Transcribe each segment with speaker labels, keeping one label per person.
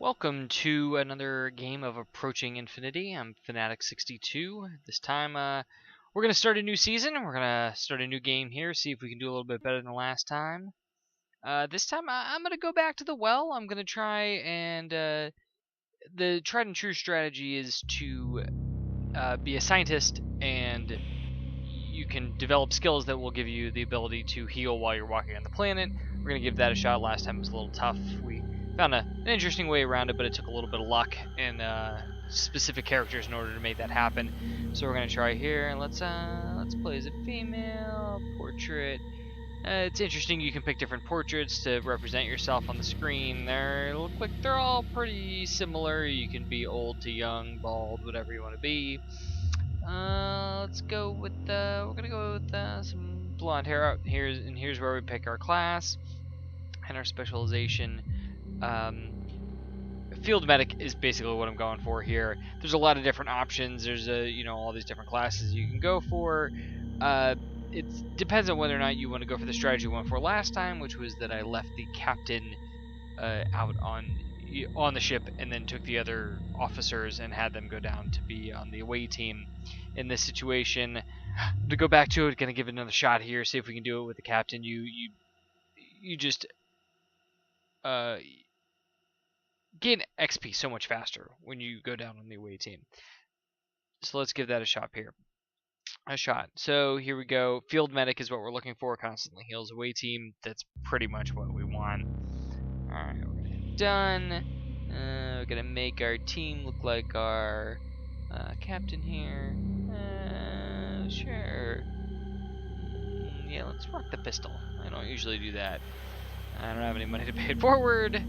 Speaker 1: Welcome to another game of Approaching Infinity. I'm Fanatic62. This time, we're going to start a new season. We're going to start a new game here, see if we can do a little bit better than last time. This time, I'm going to go back to the well. I'm going to try and, the tried and true strategy is to be a scientist, and you can develop skills that will give you the ability to heal while you're walking on the planet. We're going to give that a shot. Last time it was a little tough. We found an interesting way around it, but it took a little bit of luck and specific characters in order to make that happen. So we're going to try here. Let's play as a female portrait. It's interesting. You can pick different portraits to represent yourself on the screen. They look like they're all pretty similar. You can be old to young, bald, whatever you want to be. Let's go with we're gonna go with some blonde hair. Here's where we pick our class and our specialization. Field medic is basically what I'm going for here. There's a lot of different options. There's all these different classes you can go for. It depends on whether or not you want to go for the strategy we went for last time, which was that I left the captain out on the ship and then took the other officers and had them go down to be on the away team. In this situation, to go back to it, gonna give it another shot here, see if we can do it with the captain. You just gain XP so much faster when you go down on the away team. So let's give that a shot here. So here we go. Field medic is what we're looking for. Constantly heals away team. That's pretty much what we want. Alright, we're gonna hit done. We're gonna make our team look like our captain here. Sure. Yeah, let's rock the pistol. I don't usually do that. I don't have any money to pay it forward.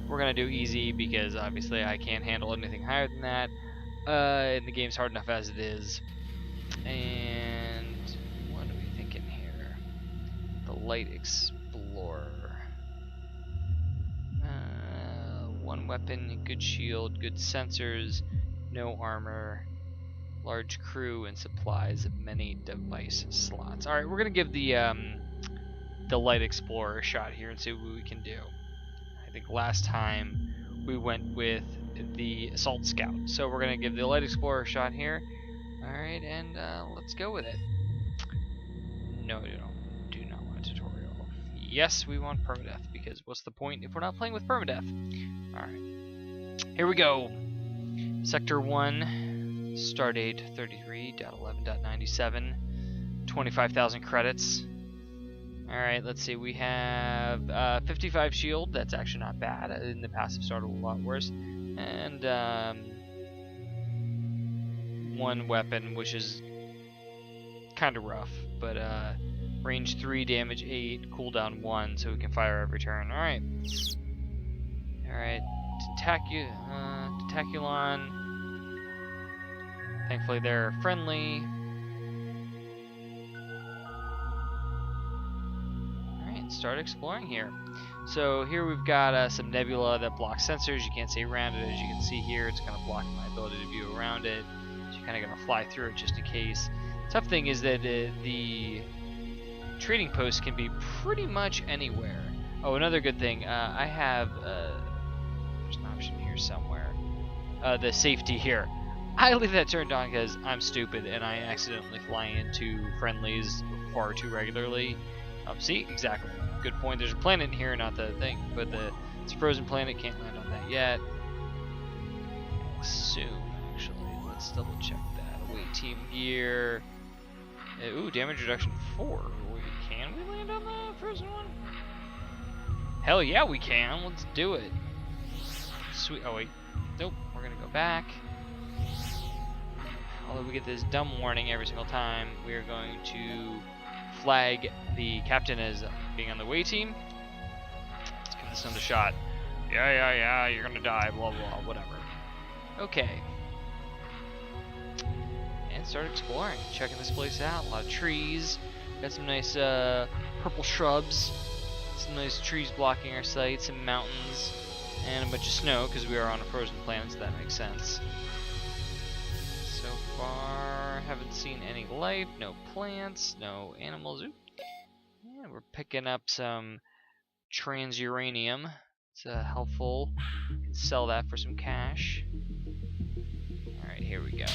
Speaker 1: We're gonna do easy because obviously I can't handle anything higher than that. And the game's hard enough as it is. And what are we thinking here? The Light Explorer. One weapon, good shield, good sensors, no armor, large crew, and supplies of many device slots. Alright, we're going to give the Light Explorer a shot here and see what we can do. I think last time we went with the Assault Scout. So we're going to give the Light Explorer a shot here. Alright, and let's go with it. No, you do not want a tutorial. Yes, we want permadeath, because what's the point if we're not playing with permadeath? Alright, here we go. Sector 1, stardate 33.11.97, 25,000 credits. Alright, let's see, we have 55 shield, that's actually not bad. In the past, I've started a lot worse. And 1 weapon, which is kind of rough, but range 3, damage 8, cooldown 1, so we can fire every turn. Alright. Alright. Tentaculon. Thankfully they're friendly. Alright, start exploring here. So here we've got some nebula that blocks sensors. You can't see around it. As you can see here, it's kind of blocking my ability to view around it. So you're kind of going to fly through it just in case. Tough thing is that the trading post can be pretty much anywhere. Oh, another good thing, I have there's an option here somewhere. The safety here. I leave that turned on because I'm stupid and I accidentally fly into friendlies far too regularly. See, exactly. Good point. There's a planet here, not the thing, but it's a frozen planet. Can't land on that yet. Soon, actually. Let's double check that. Away team gear. Ooh, damage reduction 4. Can we land on the frozen one? Hell yeah, we can. Let's do it. Sweet. Oh, wait. Nope. We're going to go back. Although we get this dumb warning every single time, we are going to flag the captain as being on the away team. Let's give this another shot. Yeah, you're going to die, blah, blah, whatever. Okay. And start exploring, checking this place out. A lot of trees. Got some nice purple shrubs. Some nice trees blocking our sight. Some mountains. And a bunch of snow, because we are on a frozen planet, so that makes sense. So far, haven't seen any life. No plants. No animals. Ooh. Yeah, we're picking up some transuranium. It's helpful. You can sell that for some cash. Alright, here we go.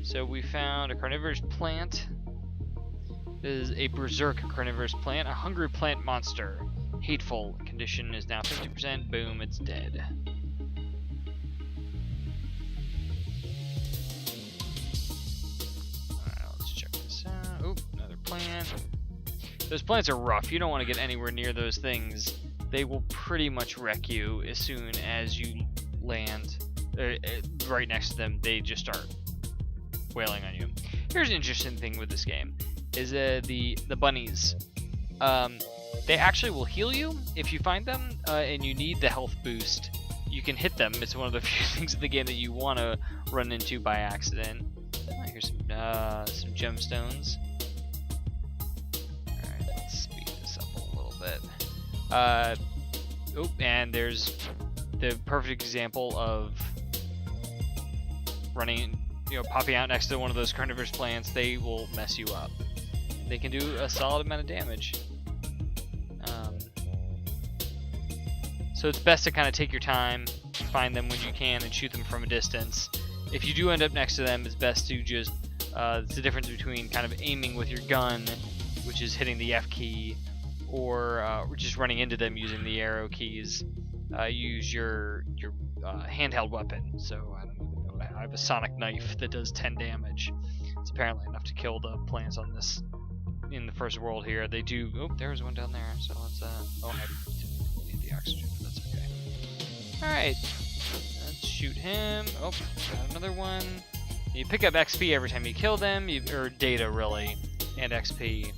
Speaker 1: So we found a carnivorous plant. This is a berserk carnivorous plant, a hungry plant monster. Hateful. Condition is now 50%. Boom, it's dead. Alright, let's check this out. Oop, another plant. Those plants are rough. You don't want to get anywhere near those things. They will pretty much wreck you as soon as you land right next to them. They just start wailing on you. Here's an interesting thing with this game is the bunnies. They actually will heal you if you find them and you need the health boost. You can hit them. It's one of the few things in the game that you want to run into by accident. Oh, here's some gemstones. Alright, let's speed this up a little bit. And there's the perfect example of running, popping out next to one of those carnivorous plants. They will mess you up. They can do a solid amount of damage. So it's best to kind of take your time, find them when you can, and shoot them from a distance. If you do end up next to them, it's best to just, it's the difference between kind of aiming with your gun, which is hitting the F key, or just running into them using the arrow keys. Use your handheld weapon. So I don't even know. I have a sonic knife that does 10 damage. It's apparently enough to kill the plants on this in the first world here. They do. Oh, there's one down there. So let's. I need the oxygen, but that's okay. All right. Let's shoot him. Oh, got another one. You pick up XP every time you kill them, or data really, and XP.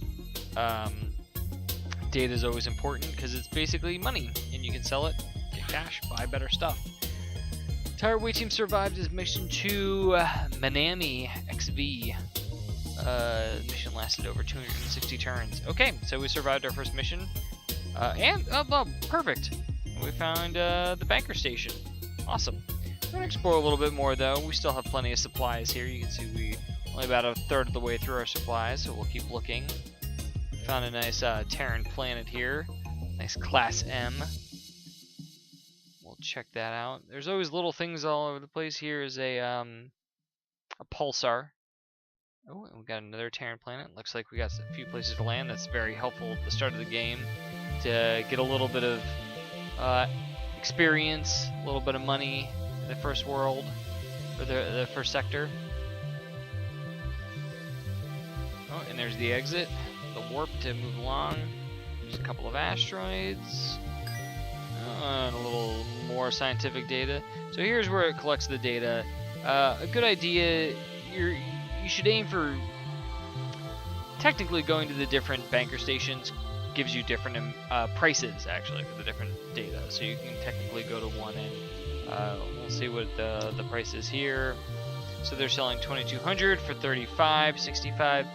Speaker 1: Data is always important because it's basically money, and you can sell it, get cash, buy better stuff. Entire away team survived his mission to Manami XV. Mission lasted over 260 turns. Okay, so we survived our first mission, well, perfect. We found the banker station. Awesome. We're gonna explore a little bit more though. We still have plenty of supplies here. You can see we only about a third of the way through our supplies, so we'll keep looking. Found a nice Terran planet here. Nice Class M. We'll check that out. There's always little things all over the place. Here is a pulsar. Oh, and we got another Terran planet. Looks like we got a few places to land. That's very helpful at the start of the game to get a little bit of experience, a little bit of money in the first world, or the first sector. Oh, and there's the exit. The warp to move along. There's a couple of asteroids. And a little more scientific data. So here's where it collects the data. A good idea, you should aim for, technically going to the different banker stations gives you different prices actually for the different data. So you can technically go to one and we'll see what the price is here. So they're selling 2,200 for 35, 65.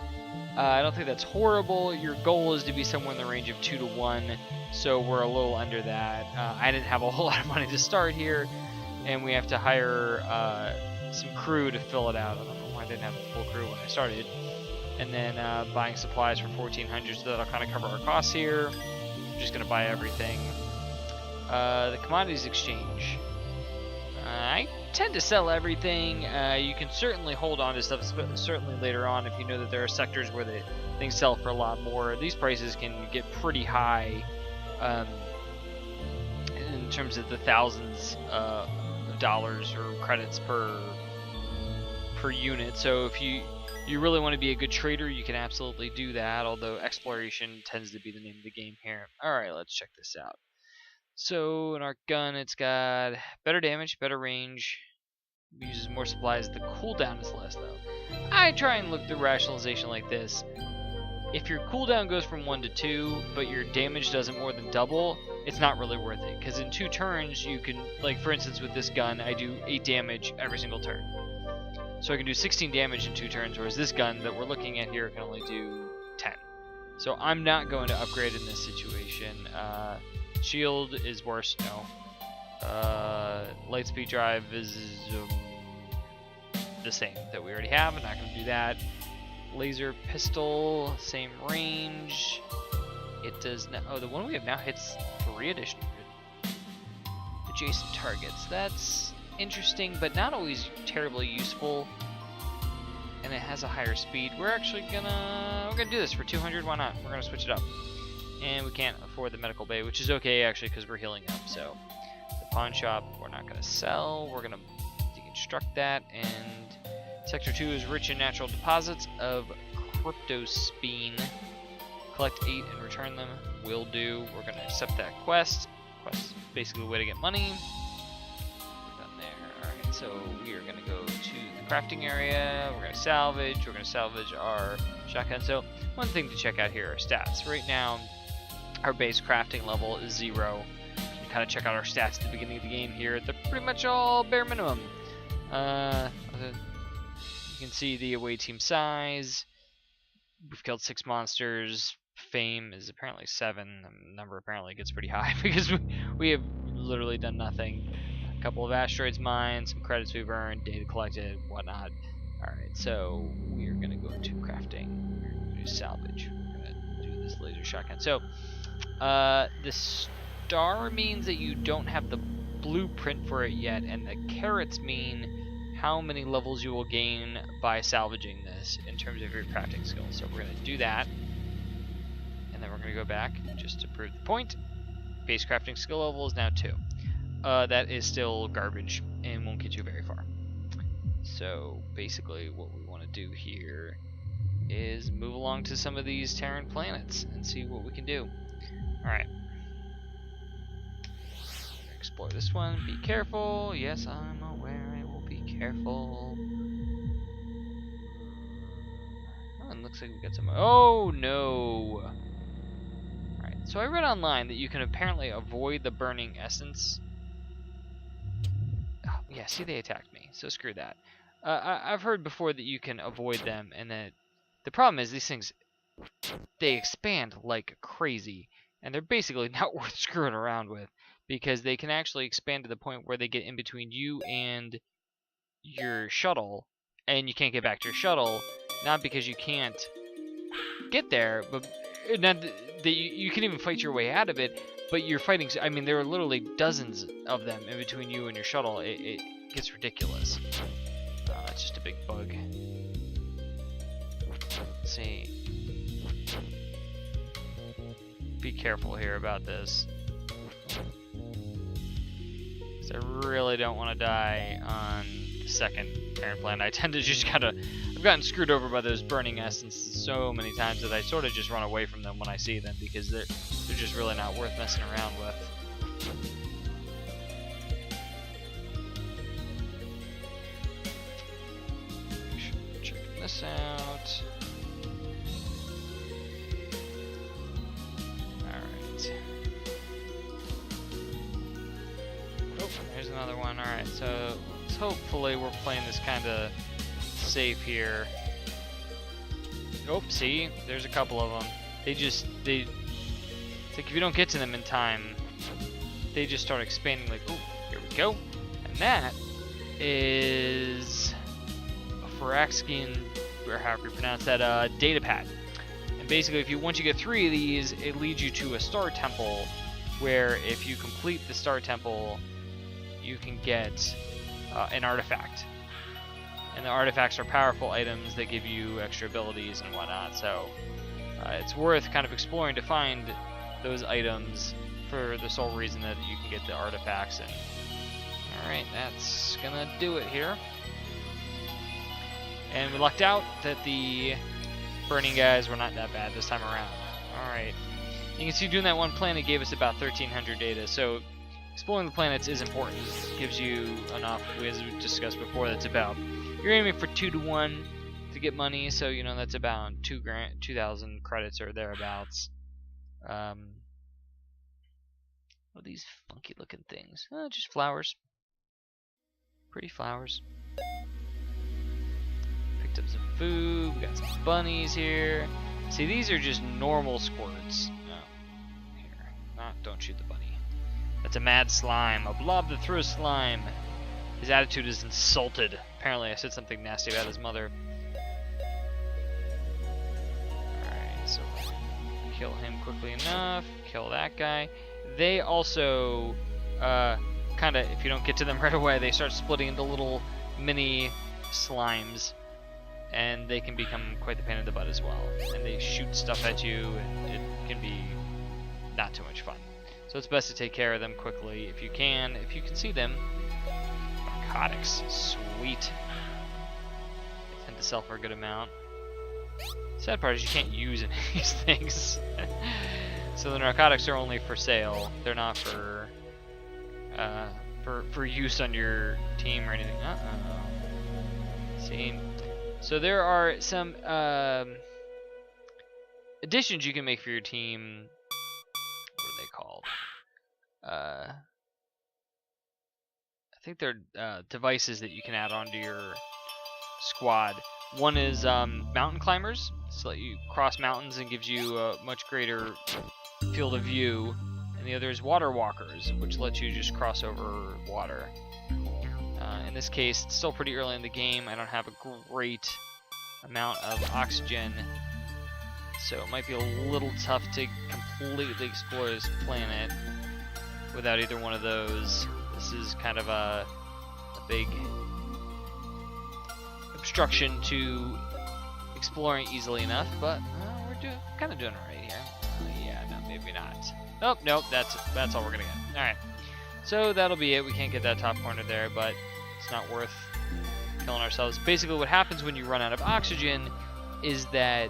Speaker 1: I don't think that's horrible. Your goal is to be somewhere in the range of 2 to 1, so we're a little under that. I didn't have a whole lot of money to start here, and we have to hire some crew to fill it out. I don't know why I didn't have a full crew when I started. And then buying supplies for 1,400, so that'll kind of cover our costs here. I'm just going to buy everything. The commodities exchange. I tend to sell everything. You can certainly hold on to stuff, certainly later on if you know that there are sectors where things sell for a lot more. These prices can get pretty high in terms of the thousands of dollars or credits per unit. So if you really want to be a good trader, you can absolutely do that, although exploration tends to be the name of the game here. Alright, let's check this out. So in our gun, it's got better damage, better range, uses more supplies. The cooldown is less though. I try and look through rationalization like this. If your cooldown goes from 1 to 2, but your damage doesn't more than double, it's not really worth it. Because in 2 turns, you can, like for instance with this gun, I do 8 damage every single turn. So I can do 16 damage in 2 turns, whereas this gun that we're looking at here can only do 10. So I'm not going to upgrade in this situation. Shield is worse, no. Lightspeed drive is the same that we already have. I'm not going to do that. Laser pistol, same range. It does not. Oh, the one we have now hits 3 additional. adjacent targets. That's interesting, but not always terribly useful. And it has a higher speed. We're actually gonna do this for 200. Why not? We're gonna switch it up. And we can't afford the medical bay, which is okay actually because we're healing up. So the pawn shop we're not gonna sell. We're gonna deconstruct that. And Sector 2 is rich in natural deposits of cryptospene. Collect 8 and return them. Will do. We're gonna accept that quest. Quest is basically a way to get money. We're done there. Alright, so we are gonna go to the crafting area. We're gonna salvage. We're gonna salvage our shotgun. So one thing to check out here are stats. Right now, our base crafting level is 0. You can kind of check out our stats at the beginning of the game here. They're pretty much all bare minimum. You can see the away team size. We've killed 6 monsters. Fame is apparently 7. The number apparently gets pretty high because we have literally done nothing. A couple of asteroids mined, some credits we've earned, data collected, whatnot. Alright, so we are going to go to crafting. We're going to do salvage. We're going to do this laser shotgun. So, the star means that you don't have the blueprint for it yet, and the carrots mean how many levels you will gain by salvaging this in terms of your crafting skills. So we're going to do that, and then we're going to go back just to prove the point. Base crafting skill level is now 2. That is still garbage and won't get you very far. So basically what we want to do here is move along to some of these Terran planets and see what we can do. Alright. Explore this one. Be careful. Yes, I'm aware. I will be careful. Oh, and looks like we got some. Oh no! Alright, so I read online that you can apparently avoid the burning essence. Oh, yeah, see, they attacked me, so screw that. I've heard before that you can avoid them, and that the problem is these things, they expand like crazy, and they're basically not worth screwing around with. Because they can actually expand to the point where they get in between you and your shuttle, and you can't get back to your shuttle, not because you can't get there, but not that you can even fight your way out of it, but you're fighting, I mean, there are literally dozens of them in between you and your shuttle. It gets ridiculous. That's just a big bug. Let's see. Be careful here about this. I really don't want to die on the second Terran planet. I tend to just I've gotten screwed over by those burning essences so many times that I sort of just run away from them when I see them because they're just really not worth messing around with. Check this out. There's another one. Alright, so hopefully we're playing this kind of safe here. Oh, see? There's a couple of them. It's like if you don't get to them in time, they just start expanding like, oh, here we go. And that is a Phyraxian, or however you pronounce that, data pad. And basically, once you get 3 of these, it leads you to a star temple, where if you complete the star temple, you can get an artifact. And the artifacts are powerful items that give you extra abilities and whatnot, so it's worth kind of exploring to find those items for the sole reason that you can get the artifacts. And alright, that's gonna do it here. And we lucked out that the burning guys were not that bad this time around. Alright, you can see doing that one planet gave us about 1300 data, so exploring the planets is important. It gives you enough, as we discussed before, that's about, you're aiming for 2 to 1 to get money, so you know that's about 2,000 credits or thereabouts. What are these funky looking things? Just flowers. Pretty flowers. Picked up some food, we got some bunnies here. See, these are just normal squirts. No. Here. Don't shoot the bunny. That's a mad slime, a blob that throws slime. His attitude is insulted. Apparently I said something nasty about his mother. Alright, so kill him quickly enough. Kill that guy. They also kind of, if you don't get to them right away, they start splitting into little mini slimes, and they can become quite the pain in the butt as well. And they shoot stuff at you, and it can be not too much fun. So it's best to take care of them quickly if you can. If you can see them, narcotics, sweet. They tend to sell for a good amount. Sad part is you can't use any of these things. So the narcotics are only for sale. They're not for use on your team or anything. See, so there are some additions you can make for your team. What are they called? I think they're devices that you can add onto your squad. One is mountain climbers, so that you cross mountains and gives you a much greater field of view. And the other is water walkers, which lets you just cross over water. In this case, it's still pretty early in the game. I don't have a great amount of oxygen, so it might be a little tough to completely explore this planet without either one of those. This is kind of a big obstruction to exploring easily enough, but we're kind of doing it right here. Yeah, no, maybe not. Nope, that's all we're gonna get. All right, so that'll be it. We can't get that top corner there, but it's not worth killing ourselves. Basically, what happens when you run out of oxygen is that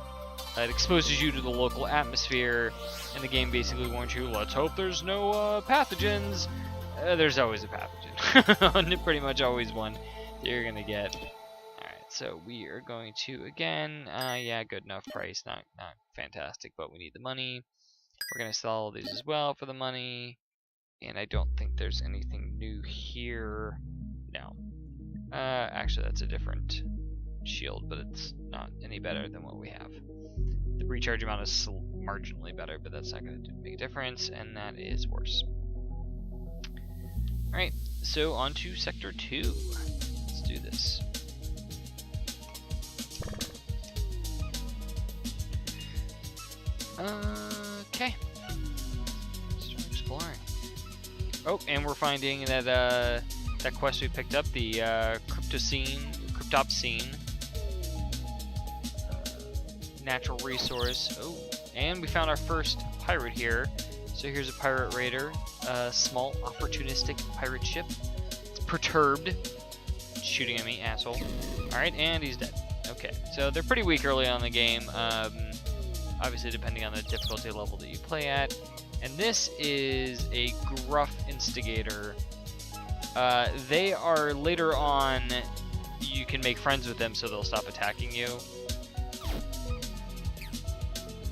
Speaker 1: it exposes you to the local atmosphere, and the game basically warns you, let's hope there's no pathogens. There's always a pathogen. Pretty much always one that you're gonna get. Alright, so we are going to, again, yeah, good enough price. Not fantastic, but we need the money. We're gonna sell all these as well for the money. And I don't think there's anything new here. No. Actually, that's a different shield, but it's not any better than what we have. The recharge amount is marginally better, but that's not going to make a difference, and that is worse. Alright, so on to Sector 2. Let's do this. Okay. Start exploring. Oh, and we're finding that that quest we picked up, the cryptopsine natural resource. Oh, and we found our first pirate here. So here's a pirate raider, a small opportunistic pirate ship. It's perturbed, shooting at me, asshole. All right, and he's dead. Okay, so they're pretty weak early on in the game. Obviously, depending on the difficulty level that you play at. And this is a gruff instigator. They are later on, you can make friends with them so they'll stop attacking you.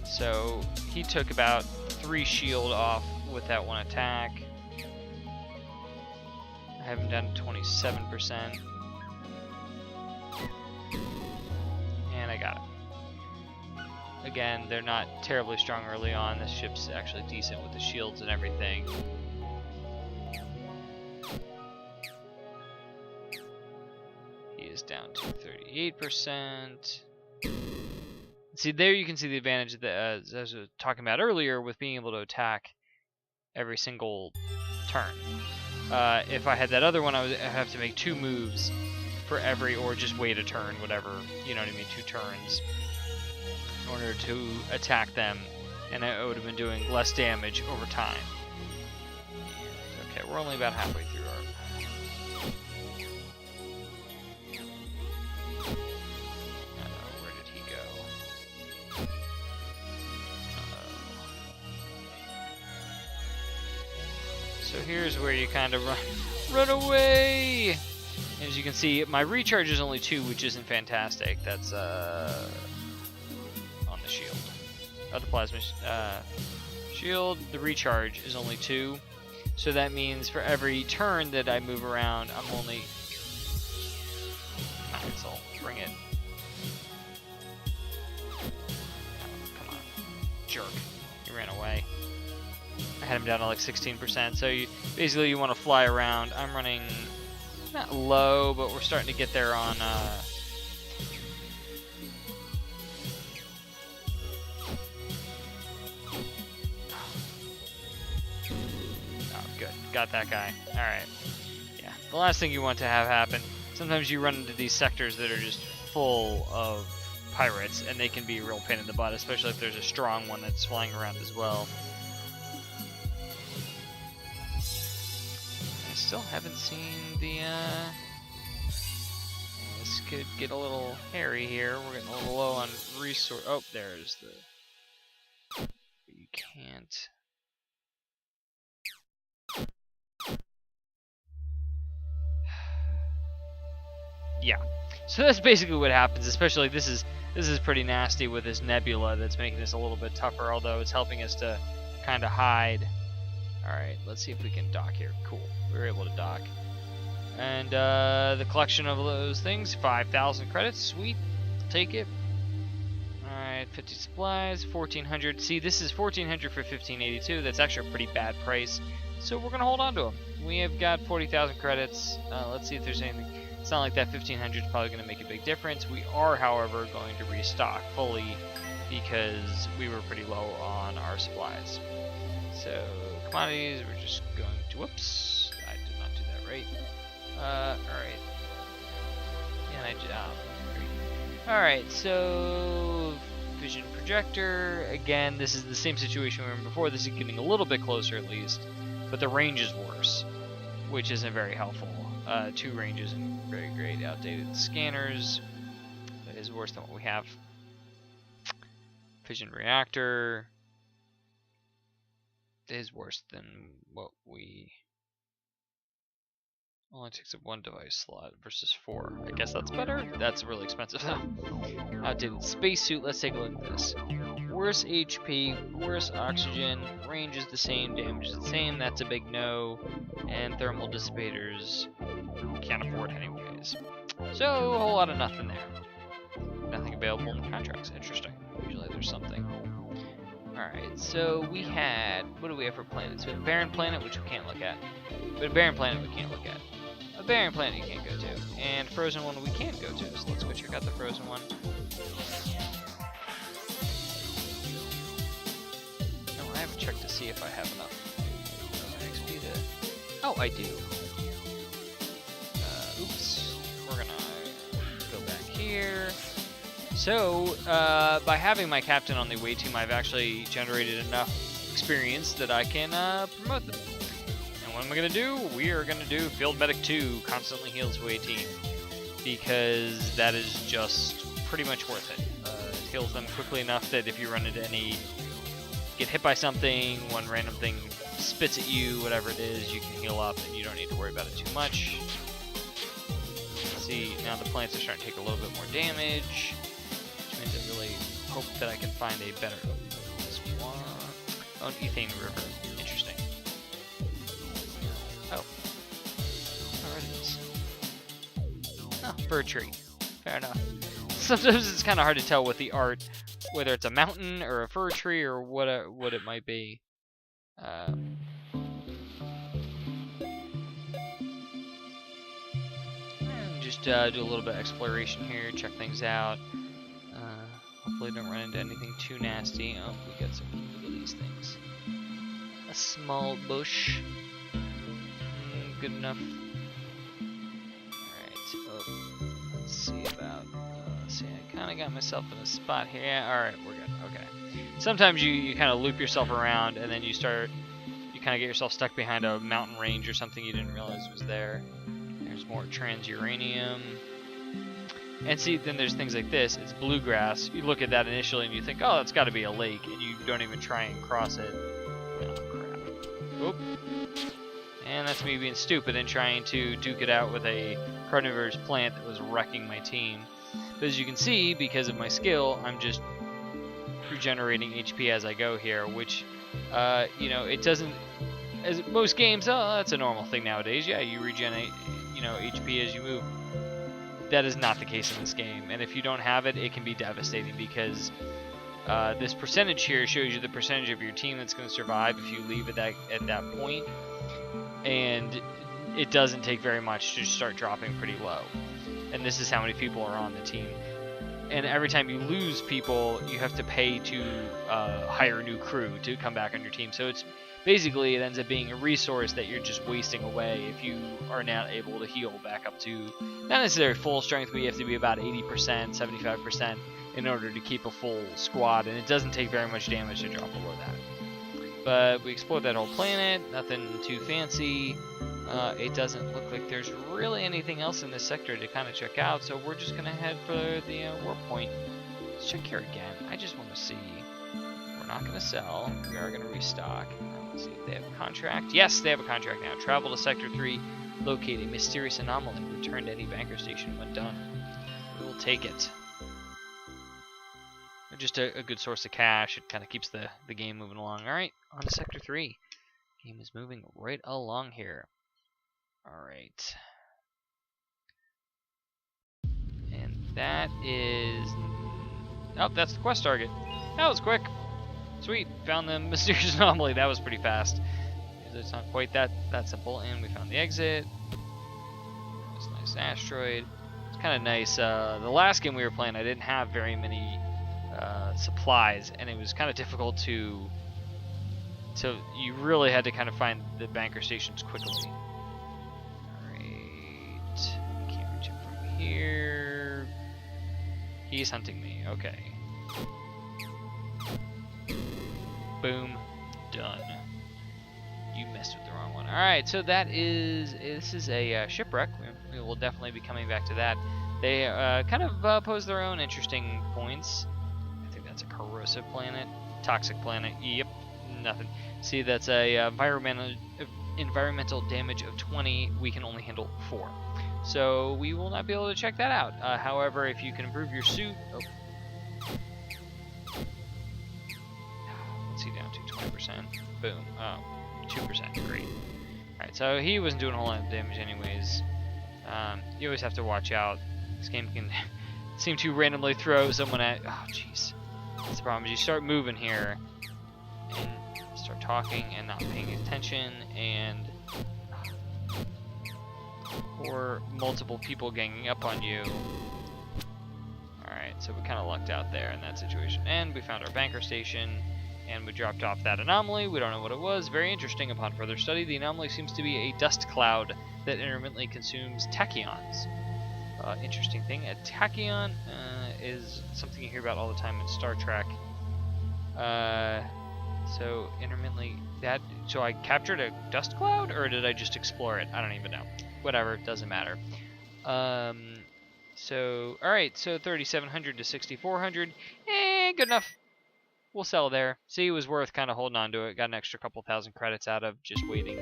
Speaker 1: So he took about 3 shield off with that one attack. I have him down to 27%. And I got him. Again, they're not terribly strong early on. This ship's actually decent with the shields and everything. He is down to 38%. See, there you can see the advantage that, as I was talking about earlier, with being able to attack every single turn. If I had that other one, I would have to make 2 moves for every, or just wait a turn, whatever, you know what I mean, 2 turns, in order to attack them, and I would have been doing less damage over time. Okay, we're only about halfway through our... where did he go? So here's where you kind of run away! And as you can see, my recharge is only 2, which isn't fantastic. That's on the shield. The plasma shield, the recharge is only 2. So that means for every turn that I move around, I'm only... Axel, bring it. Oh, come on. Jerk. He ran away. I had him down to like 16%. So basically you want to fly around. I'm running not low, but we're starting to get there on... Got that guy. Alright. The last thing you want to have happen, sometimes you run into these sectors that are just full of pirates, and they can be a real pain in the butt, especially if there's a strong one that's flying around as well. I still haven't seen the, this could get a little hairy here. We're getting a little low on resource. Oh, there's the... You can't... Yeah, so that's basically what happens, especially this is pretty nasty with this nebula that's making this a little bit tougher, although it's helping us to kind of hide. Alright, let's see if we can dock here. Cool, we were able to dock. And the collection of those things, 5,000 credits, sweet, take it. Alright, 50 supplies, 1,400. See, this is 1,400 for 1,582, that's actually a pretty bad price, so we're going to hold on to them. We have got 40,000 credits, let's see if there's anything. It's not like that 1,500 is probably going to make a big difference. We are, however, going to restock fully because we were pretty low on our supplies. So, commodities, we're just going to... Whoops, I did not do that right. Alright. Alright, so... Vision projector. Again, this is the same situation we were in before. This is getting a little bit closer at least, but the range is worse, which isn't very helpful. 2 ranges and very great. Outdated scanners. That is worse than what we have. Fission reactor. Is worse than what we... Only takes up 1 device slot versus 4. I guess that's better. That's really expensive though. Outdated spacesuit. Let's take a look at this. Worse HP, worse oxygen, range is the same, damage is the same. That's a big no. And thermal dissipators, can't afford anyways. So a whole lot of nothing there. Nothing available in the contracts. Interesting. Usually there's something. Alright, so we had, what do we have for planets? We have a barren planet, which we can't look at. But a barren planet we can't look at. A barren planet you can't go to. And frozen one we can't go to, so let's go check out the frozen one. No, I haven't checked to see if I have enough XP to... Oh, I do. Oops. We're gonna go back here. So, by having my captain on the away team, I've actually generated enough experience that I can promote them. And what am I going to do? We are going to do Field Medic 2, constantly heals away team, because that is just pretty much worth it. It heals them quickly enough that if you run into any, get hit by something, one random thing spits at you, whatever it is, you can heal up and you don't need to worry about it too much. See, now the plants are starting to take a little bit more damage. Means I really hope that I can find a better... This one... Oh, an ethane river. Interesting. Oh. Alright, it is. Oh, fir tree. Fair enough. Sometimes it's kind of hard to tell with the art whether it's a mountain or a fir tree or what it might be. Just do a little bit of exploration here, check things out. Hopefully don't run into anything too nasty. Oh, we got some, look at these things. A small bush. Good enough. Alright, oh, let's see about, see, I kind of got myself in a spot here. Yeah, alright, we're good, okay. Sometimes you kind of loop yourself around and then you kind of get yourself stuck behind a mountain range or something you didn't realize was there. There's more trans-uranium. And see, then there's things like this. It's bluegrass. You look at that initially and you think, oh, that's got to be a lake, and you don't even try and cross it. Oh, crap. Oop. And that's me being stupid and trying to duke it out with a carnivorous plant that was wrecking my team. But as you can see, because of my skill, I'm just regenerating HP as I go here, which, you know, it doesn't... As most games, oh, that's a normal thing nowadays. Yeah, you regenerate, you know, HP as you move. That is not the case in this game, and if you don't have it, it can be devastating because this percentage here shows you the percentage of your team that's going to survive if you leave at that point, and it doesn't take very much to start dropping pretty low. And this is how many people are on the team. And every time you lose people, you have to pay to hire a new crew to come back on your team. So it's basically it ends up being a resource that you're just wasting away if you are not able to heal back up to, not necessarily full strength, but you have to be about 80%, 75% in order to keep a full squad, and it doesn't take very much damage to drop below that. But we explored that whole planet, nothing too fancy. It doesn't look like there's really anything else in this sector to kind of check out, so we're just going to head for the warp point. Let's check here again. I just want to see. We're not going to sell. We are going to restock. Let's see if they have a contract. Yes, they have a contract now. Travel to Sector 3, locate a mysterious anomaly, return to any banker station when done. We will take it. Just a good source of cash. It kind of keeps the game moving along. Alright, on to Sector 3. Game is moving right along here. Alright. And that is... Oh, that's the quest target. That was quick. Sweet. Found the mysterious anomaly. That was pretty fast. It's not quite that simple. And we found the exit. It's a nice asteroid. It's kind of nice. The last game we were playing, I didn't have very many supplies, and it was kind of difficult to... So you really had to kind of find the banker stations quickly. Alright. Can't reach it from here. He's hunting me. Okay. Boom. Done. You messed with the wrong one. Alright, so this is a shipwreck. We will definitely be coming back to that. They kind of pose their own interesting points. I think that's a corrosive planet. Toxic planet. Yep. Nothing. See, that's a environmental damage of 20. We can only handle 4. So we will not be able to check that out. However, if you can improve your suit... Oh. What's he down to? 20%. Boom. Oh. 2%. Great. Alright, so he wasn't doing a whole lot of damage anyways. You always have to watch out. This game can seem to randomly throw someone at... Oh, jeez. That's the problem. Is you start moving here and start talking and not paying attention, and or multiple people ganging up on you. Alright, so we kind of lucked out there in that situation. And we found our banker station, and we dropped off that anomaly. We don't know what it was. Very interesting. Upon further study, the anomaly seems to be a dust cloud that intermittently consumes tachyons. Interesting thing. A tachyon is something you hear about all the time in Star Trek. So intermittently so I captured a dust cloud, or did I just explore it? I don't even know. Whatever, doesn't matter. So alright, so 3,700 to 6,400. Good enough. We'll sell there. See, it was worth kind of holding on to it. Got an extra couple thousand credits out of just waiting.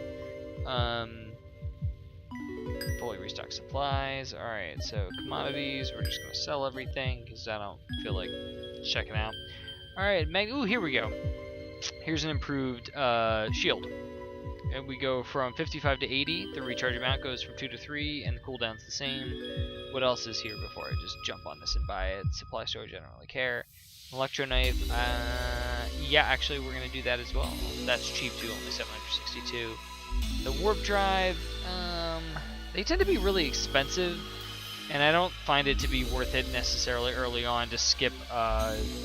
Speaker 1: Fully restock supplies. Alright, so commodities. We're just going to sell everything because I don't feel like checking out. Alright, ooh, here we go. Here's an improved shield. And we go from 55 to 80. The recharge amount goes from 2 to 3, and the cooldown's the same. What else is here before I just jump on this and buy it? Supply storage, I don't really care. Electro knife, yeah, actually we're going to do that as well. That's cheap too, only 762. The warp drive, they tend to be really expensive, and I don't find it to be worth it necessarily early on to skip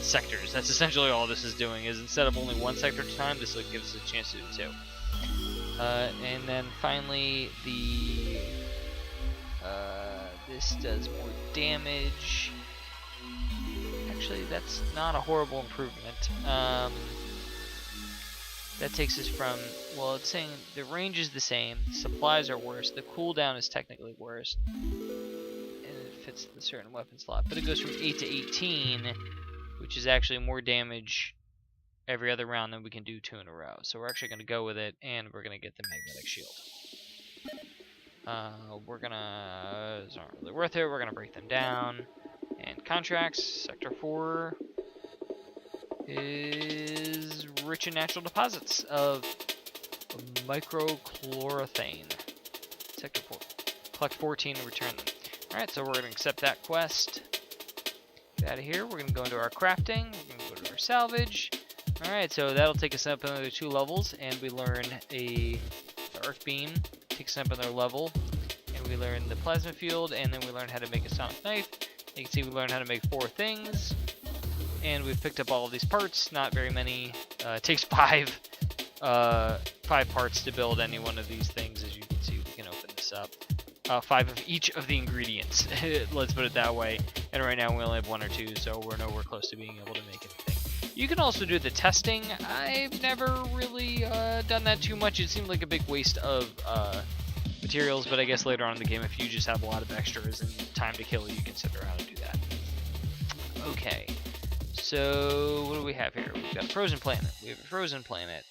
Speaker 1: sectors. That's essentially all this is doing, is instead of only one sector at a time, this gives us a chance to do 2. And then finally, this does more damage. Actually, that's not a horrible improvement. That takes us from, well, it's saying the range is the same, supplies are worse, the cooldown is technically worse, and it fits the certain weapon slot, but it goes from 8 to 18, which is actually more damage every other round than we can do 2 in a row. So we're actually going to go with it, and we're going to get the magnetic shield. It's not really worth it. We're going to break them down. And contracts, Sector 4 is rich in natural deposits of microchlorothane. Sector 4. Collect 14 and return them. Alright, so we're going to accept that quest. Get out of here. We're going to go into our crafting. We're going to go to our salvage. Alright, so that'll take us up another 2 levels, and we learn the arc beam. Takes us up another level, and we learn the plasma field, and then we learn how to make a sonic knife. You can see we learned how to make 4 things, and we've picked up all of these parts. Not very many. It takes 5 5 parts to build any one of these things. As you can see, we can open this up. 5 of each of the ingredients. Let's put it that way. And right now we only have 1 or 2, so we're nowhere close to being able to make anything. You can also do the testing. I've never really done that too much. It seemed like a big waste of materials, but I guess later on in the game, if you just have a lot of extras and time to kill, you consider how to do that. Okay, so what do we have here? We've got a frozen planet. We have a frozen planet.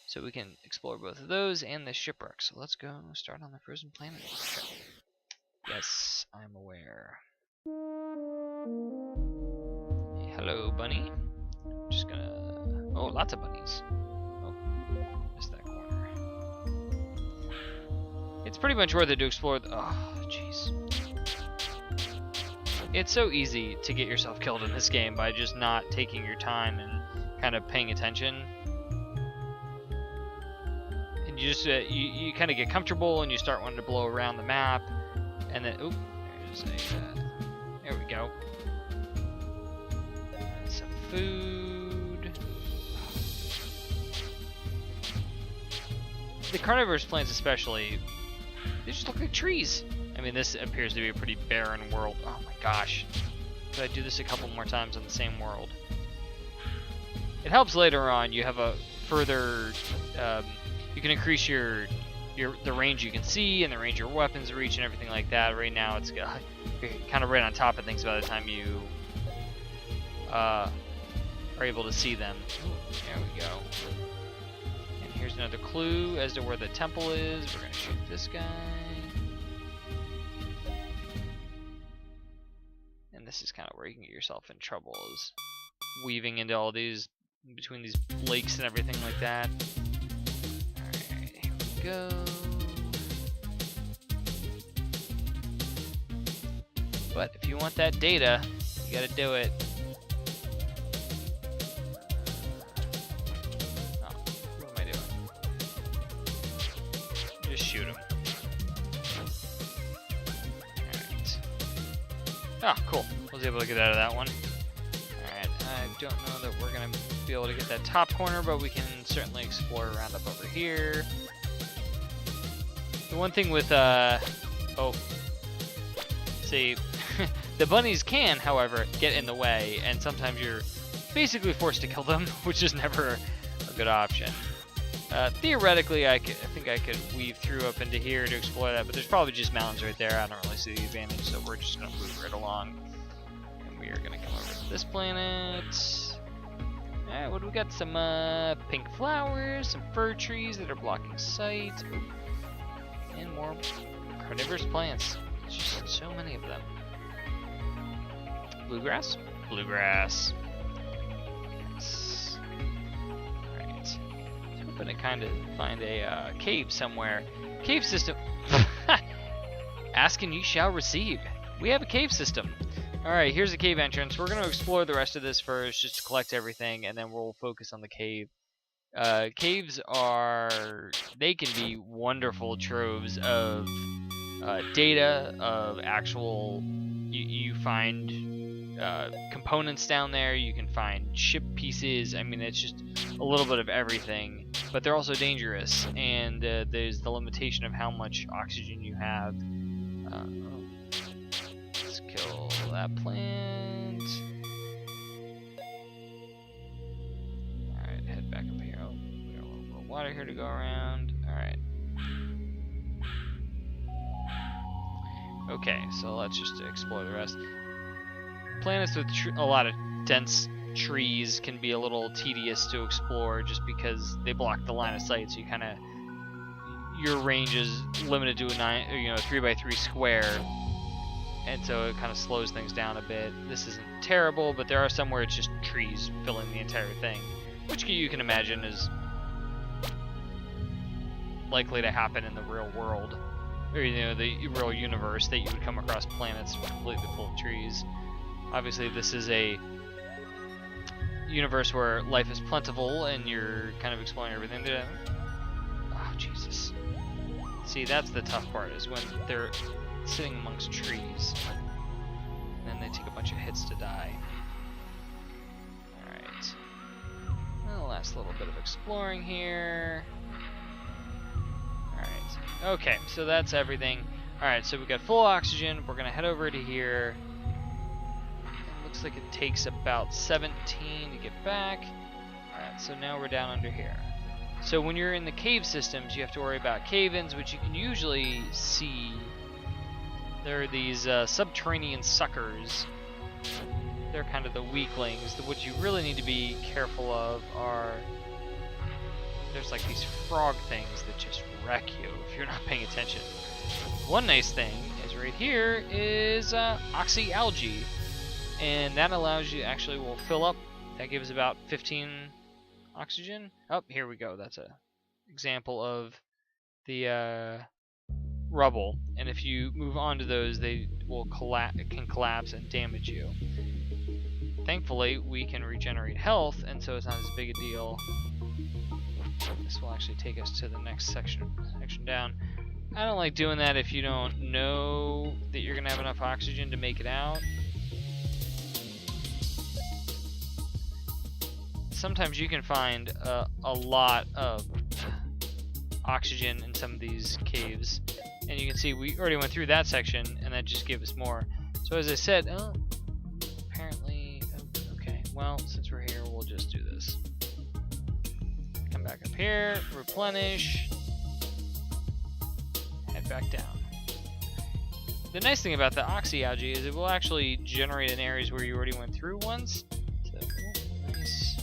Speaker 1: So we can explore both of those and the shipwreck. So let's go start on the frozen planet. Yes, I'm aware. Hello, bunny. Just gonna... Oh, lots of bunnies. Oh, missed that corner. It's pretty much worth it to explore the... Oh, jeez. It's so easy to get yourself killed in this game by just not taking your time and kind of paying attention. You just you kind of get comfortable and you start wanting to blow around the map, and then oop, there's a there we go. Some food. The carnivorous plants especially, they just look like trees. I mean, this appears to be a pretty barren world. Oh my gosh, could I do this a couple more times on the same world? It helps later on. You have a further you can increase the range you can see and the range your weapons reach and everything like that. Right now, it's you're kind of right on top of things by the time you are able to see them. Ooh, there we go. And here's another clue as to where the temple is. We're gonna shoot this guy. And this is kind of where you can get yourself in trouble, is weaving into all these, between these lakes and everything like that. Go. But if you want that data, you gotta do it. Oh, what am I doing? Just shoot him. Alright. Ah, cool. Was able to get out of that one. Alright, I don't know that we're gonna be able to get that top corner, but we can certainly explore around up over here. The one thing with, see, the bunnies can, however, get in the way, and sometimes you're basically forced to kill them, which is never a good option. Theoretically, I think I could weave through up into here to explore that, but there's probably just mountains right there. I don't really see the advantage, so we're just going to move right along. And we are going to come over to this planet. Alright, what do we got? Some pink flowers, some fir trees that are blocking sight. Ooh. And more carnivorous plants. There's just so many of them. Bluegrass? Bluegrass. Yes. Alright. I was hoping to kind of find a cave somewhere. Cave system. Ask and you shall receive. We have a cave system. Alright, here's a cave entrance. We're going to explore the rest of this first, just to collect everything, and then we'll focus on the cave. Caves they can be wonderful troves of data, of actual, you find components down there, you can find ship pieces. I mean, it's just a little bit of everything, but they're also dangerous, and there's the limitation of how much oxygen you have. Let's kill that plant. Alright, head back up here. Oh, we got a little more water here to go around. Alright. Okay, so let's just explore the rest. Planets with a lot of dense trees can be a little tedious to explore just because they block the line of sight, so you kind of, your range is limited to a 3x3 square, and so it kind of slows things down a bit. This isn't terrible, but there are some where it's just trees filling the entire thing, which you can imagine is likely to happen in the real world, or the real universe, that you would come across planets completely full of trees. Obviously, this is a universe where life is plentiful and you're kind of exploring everything. Oh, Jesus. See, that's the tough part, is when they're sitting amongst trees. And then they take a bunch of hits to die. Alright. Well, last little bit of exploring here. Alright, okay, so that's everything. Alright, so we got full oxygen. We're gonna head over to here. It looks like it takes about 17 to get back. Alright, so now we're down under here. So when you're in the cave systems, you have to worry about cave-ins, which you can usually see. There are these subterranean suckers. They're kind of the weaklings. What you really need to be careful of are... There's like these frog things that just wreck you if you're not paying attention. One nice thing is right here is oxyalgae. And that allows you, actually will fill up. That gives about 15 oxygen. Oh, here we go. That's a example of the rubble. And if you move on to those, they will can collapse and damage you. Thankfully, we can regenerate health, and so it's not as big a deal. This will actually take us to the next section down. I don't like doing that if you don't know that you're gonna have enough oxygen to make it out. Sometimes you can find a lot of oxygen in some of these caves, and you can see we already went through that section, and that just gave us more. So as I said, apparently, okay, well, since we're here, we'll just do this. Come back up here, replenish, head back down. The nice thing about the oxyalgae is it will actually generate in areas where you already went through once. So, nice.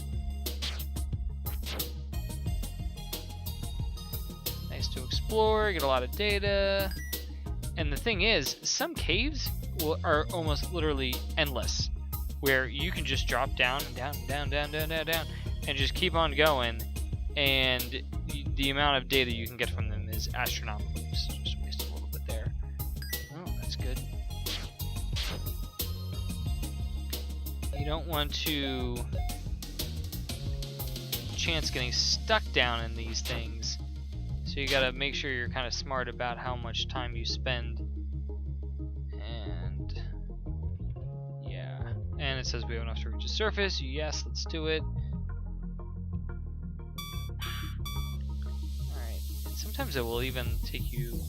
Speaker 1: Nice to explore, get a lot of data. And the thing is, some caves are almost literally endless, where you can just drop down and down and down, down, down, down, down, and just keep on going, and the amount of data you can get from them is astronomical. Just waste a little bit there. Oh, that's good. You don't want to chance getting stuck down in these things, so you gotta make sure you're kind of smart about how much time you spend. And it says we have enough to reach the surface. Yes, let's do it. Alright. And sometimes it will even take you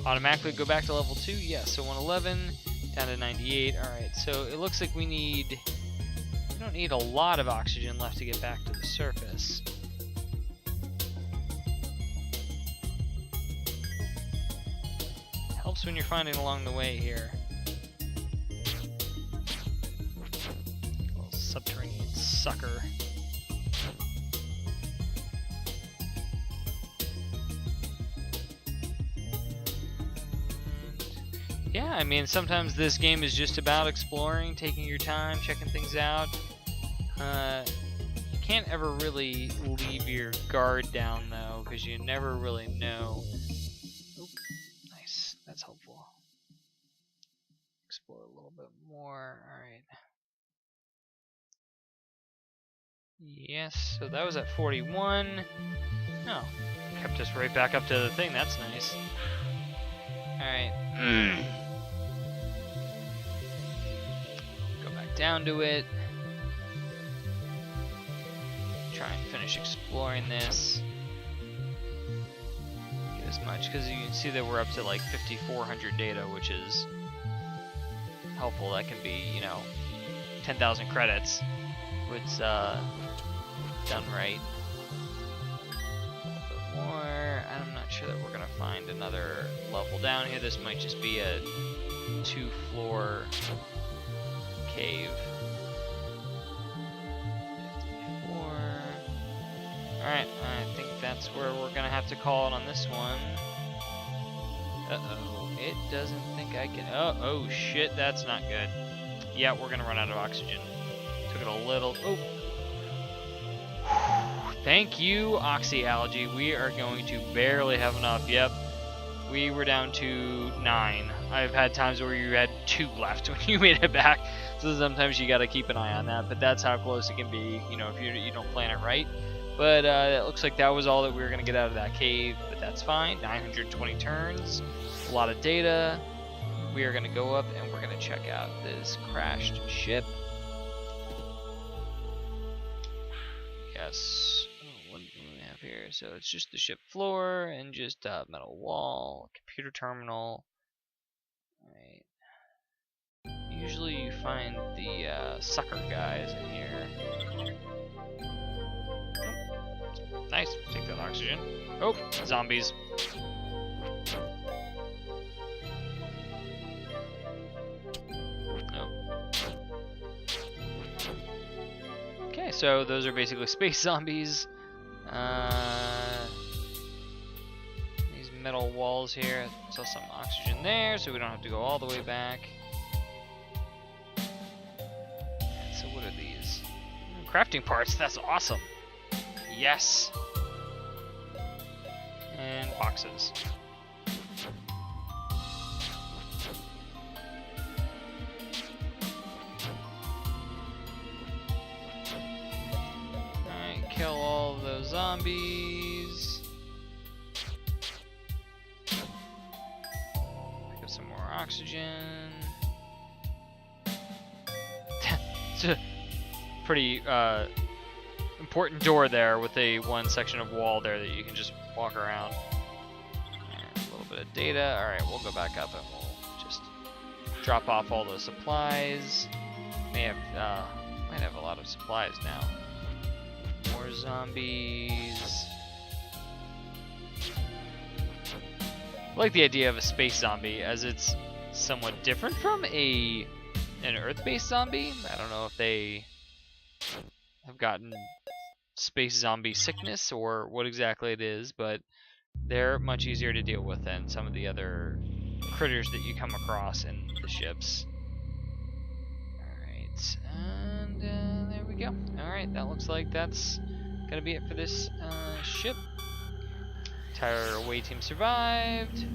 Speaker 1: automatically go back to level 2. Yes, so 111 down to 98. Alright, so it looks like we don't need a lot of oxygen left to get back to the surface. Helps when you're finding along the way here. Subterranean sucker. Yeah, I mean, sometimes this game is just about exploring, taking your time, checking things out. You can't ever really leave your guard down, though, because you never really know. Oop, nice. That's helpful. Explore a little bit more. Alright. Yes, so that was at 41. Oh, kept us right back up to the thing. That's nice. Alright. Go back down to it. Try and finish exploring this. Get as much, because you can see that we're up to like 5,400 data, which is helpful. That can be, 10,000 credits. It's done right. A little bit more. I'm not sure that we're gonna find another level down here. This might just be a 2-floor cave. 54. Alright, I think that's where we're gonna have to call it on this one. Uh-oh, it doesn't think I can. Oh shit, that's not good. Yeah, we're gonna run out of oxygen. Took it a little. Oh. Thank you, oxyalgae. We are going to barely have enough. Yep. We were down to 9. I've had times where you had 2 left when you made it back. So sometimes you got to keep an eye on that. But that's how close it can be, if you don't plan it right. But it looks like that was all that we were going to get out of that cave. But that's fine. 920 turns. A lot of data. We are going to go up and we're going to check out this crashed ship. Yes. Oh, here. So it's just the ship floor and just a metal wall, computer terminal. Alright. Usually you find the sucker guys in here. Oh, nice. Take that oxygen. Oh, zombies. Okay, so those are basically space zombies. These metal walls here. Still some oxygen there, so we don't have to go all the way back. And so what are these? Crafting parts, that's awesome. Yes. And boxes. Kill all of those zombies. Pick up some more oxygen. It's a pretty important door there with a one section of wall there that you can just walk around. And a little bit of data. Alright, we'll go back up and we'll just drop off all those supplies. Might have a lot of supplies now. More zombies. I like the idea of a space zombie as it's somewhat different from an Earth-based zombie. I don't know if they have gotten space zombie sickness or what exactly it is, but they're much easier to deal with than some of the other critters that you come across in the ships. Alright, and there we go. Alright, that looks like that's gonna be it for this ship. Entire away team survived.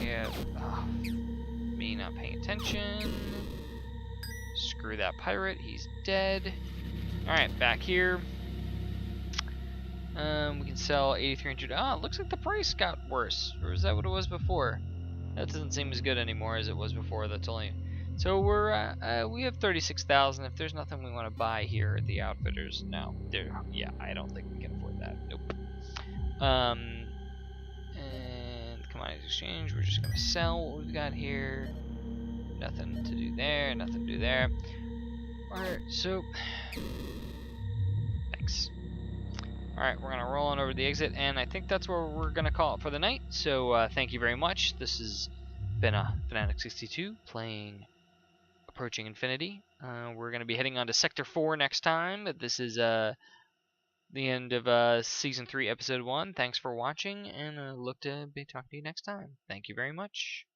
Speaker 1: Yeah, me not paying attention. Screw that pirate, he's dead. Alright, back here. We can sell 8,300. It looks like the price got worse. Or is that what it was before? That doesn't seem as good anymore as it was before. That's only. So we have 36,000. If there's nothing we want to buy here at the Outfitters, no. Yeah, I don't think we can afford that. Nope. And commodities exchange, we're just gonna sell what we've got here. Nothing to do there. Nothing to do there. All right. So thanks. Alright, we're going to roll on over to the exit, and I think that's where we're going to call it for the night. So thank you very much. This has been Fanatic62 playing Approaching Infinity. We're going to be heading on to Sector 4 next time. This is the end of Season 3, Episode 1. Thanks for watching, and look to be talking to you next time. Thank you very much.